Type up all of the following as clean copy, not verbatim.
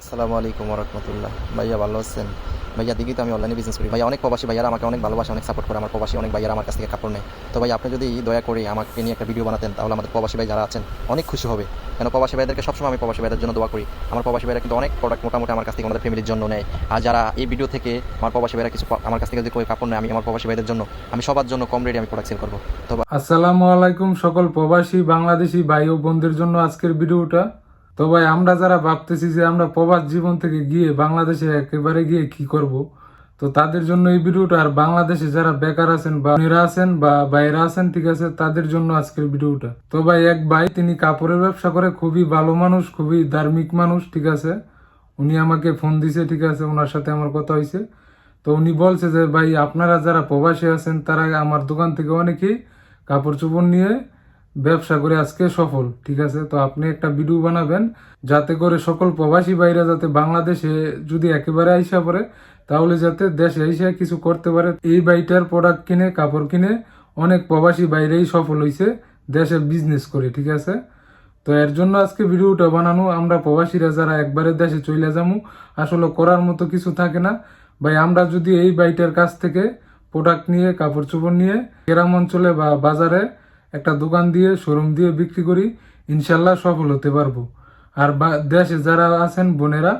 আসসালামু আলাইকুম রহমতুল্লাহ। ভাইয়া ভালো আছেন? ভাইয়া দেখি তো আমি অনলাইনে বিজনেস করি ভাইয়া, অনেক প্রবাসী ভাইয়ারা আমাকে অনেক ভালোবাসে, অনেক সাপোর্ট করে। আমার প্রবাসী অনেক ভাইয়ারা আমার কাছ থেকে কাপড় নেয়। তো ভাই আপনি যদি দয়া করে আমাকে নিয়ে একটা ভিডিও বানাতেন তাহলে আমাদের প্রবাসী ভাই যারা আছেন অনেক খুশি হবে। কেন প্রবাসী ভাইদেরকে সবসময় আমি প্রবাসী ভাইদের জন্য দোয়া করি। আমার প্রবাসী ভাইরা কিন্তু অনেক প্রোডাক্ট মোটামুটি আমার কাছ থেকে আমাদের ফ্যামিলির জন্য নেয়। আর যারা এই ভিডিও থেকে আমার প্রবাসী ভাইরা কিছু আমার কাছ থেকে যদি કોઈ কাপড় নেয়, আমি আমার প্রবাসী ভাইদের জন্য আমি সবার জন্য কম রেটে আমি প্রোডাক্ট সেল করবো। তো আসসালামু আলাইকুম সকল প্রবাসী বাংলাদেশি ভাই ও বোনদের জন্য আজকের ভিডিওটা। তো ভাই আমরা যারা ভাবতেছি যে আমরা প্রবাস জীবন থেকে গিয়ে বাংলাদেশে একেবারে গিয়ে কি করব, তো তাদের জন্য এই ভিডিওটা। আর বাংলাদেশে যারা বেকার আছেন বা মেয়েরা আছেন বা বাইরে আছেন, ঠিক আছে, তাদের জন্য আজকের ভিডিওটা। তো ভাই এক ভাই তিনি কাপড়ের ব্যবসা করে, খুবই ভালো মানুষ, খুবই ধার্মিক মানুষ, ঠিক আছে। উনি আমাকে ফোন দিছে, ঠিক আছে, ওনার সাথে আমার কথা হয়েছে। তো উনি বলছে যে ভাই আপনারা যারা প্রবাসী আছেন তারা আমার দোকান থেকে অনেকেই কাপড় চোপড় নিয়ে ব্যবসা করে আজকে সফল, ঠিক আছে। তো আপনি একটা ভিডিও বানাবেন যাতে করে সকল প্রবাসী ভাইরা যাতে বাংলাদেশে যদি একেবারে আইসা পড়ে তাহলে যাতে দেশে আইসা কিছু করতে পারে। এই ভাইটার প্রোডাক্ট কিনে কাপড় কিনে অনেক প্রবাসী বাইরেই সফল হয়েছে দেশে বিজনেস করে, ঠিক আছে। তো এর জন্য আজকে ভিডিওটা বানানো। আমরা প্রবাসীরা যারা একবারে দেশে চলে যাবো, আসলে করার মতো কিছু থাকে না ভাই। আমরা যদি এই বাইটার কাছ থেকে প্রোডাক্ট নিয়ে কাপড় চোপড় নিয়ে গ্রাম অঞ্চলে বা বাজারে একটা দোকান দিয়ে শোরুম দিয়ে বিক্রি করি, ইনশাল্লাহ সফল হতে পারবো। আর দেশে যারা আছেন বোনেরা,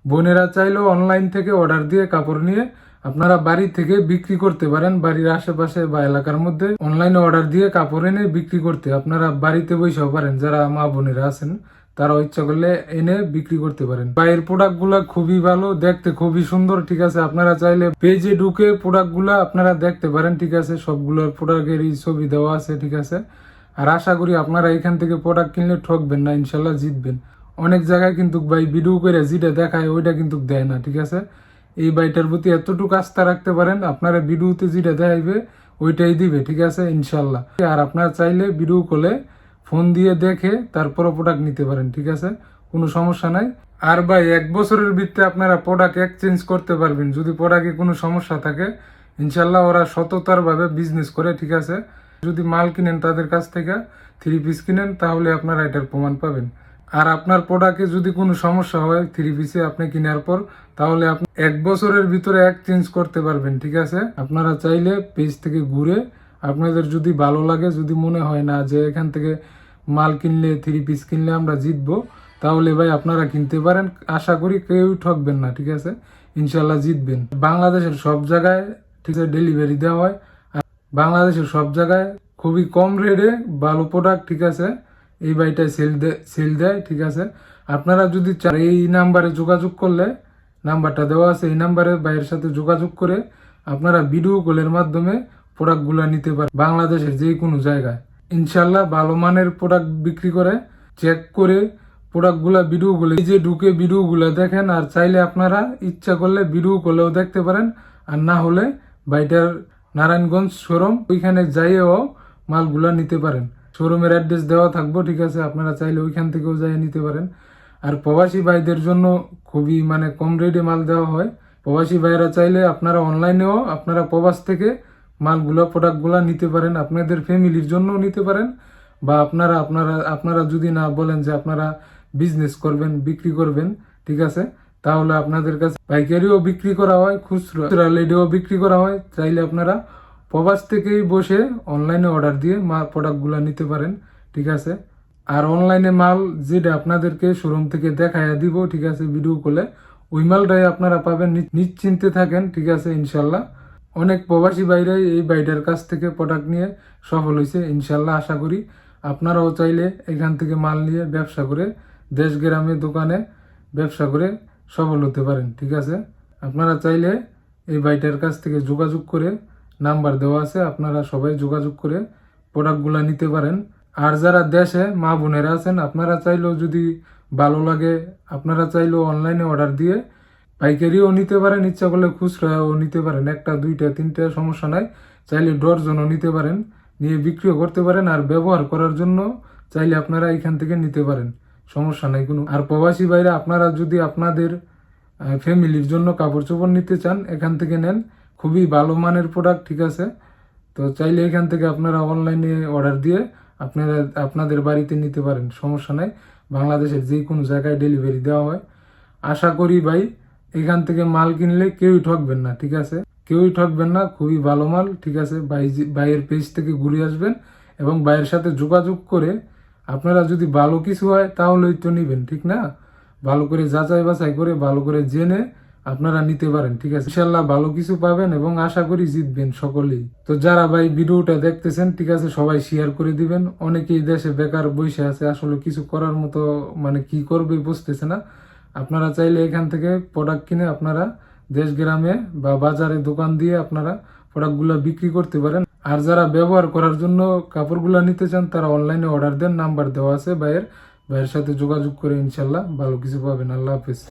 বোনেরা চাইলেও অনলাইন থেকে অর্ডার দিয়ে কাপড় নিয়ে আপনারা বাড়ি থেকে বিক্রি করতে পারেন। বাড়ির আশেপাশে বা এলাকার মধ্যে অনলাইনে অর্ডার দিয়ে কাপড় এনে বিক্রি করতে আপনারা বাড়িতে বসেও পারেন। যারা মা বোনেরা আছেন তারা ইচ্ছা করলে এনে বিক্রি করতে পারেন। বাইরের প্রোডাক্ট গুলা খুবই ভালো, দেখতে খুবই সুন্দর, ঠিক আছে। আপনারা চাইলে পেজে ঢুকে প্রোডাক্ট গুলা আপনারা দেখতে পারেন, ঠিক আছে। সবগুলোর প্রোডাক্টেরই ছবি দেওয়া আছে, ঠিক আছে। আর আশা করি আপনারা এখান থেকে প্রোডাক্ট কিনলে ঠকবেন না, ইনশাল্লাহ জিতবেন। অনেক জায়গায় কিন্তু ভাই ভিডিও করে যেটা দেখায় ওইটা কিন্তু দেয় না, ঠিক আছে। এই বাইটার প্রতি এতটুকু আস্থা রাখতে পারেন, আপনারা ভিডিওতে যেটা দেখাইবে ওইটাই দিবে, ঠিক আছে, ইনশাল্লাহ। আর আপনারা চাইলে ভিডিও কলে ফোন দিয়ে দেখে তারপরও প্রোডাক্ট নিতে পারেন, ঠিক আছে, কোনো সমস্যা নাই। আর ভাই 1 বছরের ভিতরে আপনারা প্রোডাক্ট এক্সচেঞ্জ করতে পারবেন যদি প্রোডাক্টে কোনো সমস্যা থাকে। ইনশাল্লাহ ওরা সততার ভাবে বিজনেস করে, ঠিক আছে। যদি মাল কিনেন তাদের কাছ থেকে 3 পিস কিনেন তাহলে আপনারা এটার প্রমাণ পাবেন। আর আপনার প্রোডাক্টে যদি কোনো সমস্যা হয় 3 পিসে আপনি কেনার পর, তাহলে আপনি 1 বছরের ভিতরে এক্সচেঞ্জ করতে পারবেন, ঠিক আছে। আপনারা চাইলে পেজ থেকে ঘুরে আপনাদের যদি ভালো লাগে, যদি মনে হয় না যে এখান থেকে মাল কিনলে 3 পিস কিনলে আমরা জিতবো, তাহলে ভাই আপনারা কিনতে পারেন। আশা করি কেউ ঠকবেন না, ঠিক আছে, ইনশাল্লাহ জিতবেন। বাংলাদেশের সব জায়গায়, ঠিক আছে, ডেলিভারি দেওয়া হয়। আর বাংলাদেশের সব জায়গায় খুবই কম রেটে ভালো প্রোডাক্ট, ঠিক আছে, এই বাইটায় সেল দেয়, ঠিক আছে। আপনারা যদি চান এই নাম্বারে যোগাযোগ করলে, নাম্বারটা দেওয়া আছে, এই নাম্বারে ভাইয়ের সাথে যোগাযোগ করে আপনারা ভিডিও কলের মাধ্যমে প্রোডাক্টগুলো নিতে পারেন বাংলাদেশের যে কোনো জায়গায়। ইনশাল্লাহ ভালো মানের প্রোডাক্ট বিক্রি করে, চেক করে প্রোডাক্টগুলা ভিডিওগুলো এই যে ঢুকে ভিডিওগুলো দেখেন। আর চাইলে আপনারা ইচ্ছা করলে ভিডিও কলেও দেখতে পারেন, আর না হলে বাইটার নারায়ণগঞ্জ শোরুম ওইখানে যাইয়েও মালগুলা নিতে পারেন। শোরুমের অ্যাড্রেস দেওয়া থাকবো, ঠিক আছে, আপনারা চাইলে ওইখান থেকেও যাই নিতে পারেন। আর প্রবাসী ভাইদের জন্য খুবই কম রেটে মাল দেওয়া হয়। প্রবাসী ভাইরা চাইলে আপনারা অনলাইনেও আপনারা প্রবাস থেকে মালগুলো প্রোডাক্টগুলো নিতে পারেন, আপনাদের ফ্যামিলির জন্যও নিতে পারেন। বা আপনারা আপনারা আপনারা যদি না বলেন যে আপনারা বিজনেস করবেন, বিক্রি করবেন, ঠিক আছে, তাহলে আপনাদের কাছে পাইকারিও বিক্রি করা হয়, খুচরা লেডেও বিক্রি করা হয়। চাইলে আপনারা প্রবাস থেকেই বসে অনলাইনে অর্ডার দিয়ে প্রোডাক্টগুলো নিতে পারেন, ঠিক আছে। আর অনলাইনে মাল যেটা আপনাদেরকে শোরুম থেকে দেখাইয়া দিব, ঠিক আছে, ভিডিও কলে ওই মালটাই আপনারা পাবেন, নিশ্চিন্তে থাকেন, ঠিক আছে, ইনশাল্লাহ। অনেক প্রবাসী বাইরাই এই বাইটার কাছ থেকে প্রোডাক্ট নিয়ে সফল হয়েছে, ইনশাল্লাহ। আশা করি আপনারাও চাইলে এখান থেকে মাল নিয়ে ব্যবসা করে দেশ গ্রামে দোকানে ব্যবসা করে সফল হতে পারেন, ঠিক আছে। আপনারা চাইলে এই বাইটার কাছ থেকে যোগাযোগ করে, নাম্বার দেওয়া আছে, আপনারা সবাই যোগাযোগ করে প্রোডাক্টগুলো নিতে পারেন। আর যারা দেশে মা বোনেরা আছেন, আপনারা চাইলেও যদি ভালো লাগে আপনারা চাইলেও অনলাইনে অর্ডার দিয়ে পাইকারিও নিতে পারেন, ইচ্ছা করলে খুচরাও নিতে পারেন, 1টা 2টা 3টা সমস্যা নাই। চাইলে ডজনও নিতে পারেন, নিয়ে বিক্রিও করতে পারেন। আর ব্যবহার করার জন্য চাইলে আপনারা এখান থেকে নিতে পারেন, সমস্যা নাই কোনো। আর প্রবাসী বাইরে আপনারা যদি আপনাদের ফ্যামিলির জন্য কাপড় চোপড় নিতে চান এখান থেকে নেন, খুবই ভালো মানের প্রোডাক্ট, ঠিক আছে। তো চাইলে এখান থেকে আপনারা অনলাইনে অর্ডার দিয়ে আপনারা আপনাদের বাড়িতে নিতে পারেন, সমস্যা নাই। বাংলাদেশের যে কোনো জায়গায় ডেলিভারি দেওয়া হয়। আশা করি ভাই এখান থেকে মাল কিনলে কেউই ঠকবেন না, ঠিক আছে? কেউই ঠকবেন না, খুবই ভালো মাল, ঠিক আছে? ভাইয়ের পেজ থেকে ঘুরে আসবেন এবং ভাইয়ের সাথে যোগাযোগ করে আপনারা যদি ভালো কিছু হয় তাহলেই তো নিবেন, ঠিক না? ভালো করে যাচাই বাছাই করে ভালো করে জেনে আপনারা নিতে পারেন, ঠিক আছে? ইনশাল্লাহ ভালো কিছু পাবেন এবং আশা করি জিতবেন সকলেই। তো যারা ভাই ভিডিওটা দেখতেছেন, ঠিক আছে, সবাই শেয়ার করে দিবেন। অনেকেই দেশে বেকার বসে আছে, আসলে কিছু করার মতো মানে কি করবে বুঝতেছে না। আপনারা চাইলে এখান থেকে প্রোডাক্ট কিনে আপনারা দেশ গ্রামে বা বাজারে দোকান দিয়ে আপনারা প্রোডাক্টগুলো বিক্রি করতে পারেন। আর যারা ব্যবহার করার জন্য কাপড়গুলো নিতে চান তারা অনলাইনে অর্ডার দেন, নাম্বার দেওয়া আছে ভাইয়ের সাথে যোগাযোগ করে ইনশাল্লাহ ভালো কিছু পাবেন। আল্লাহ হাফেজ।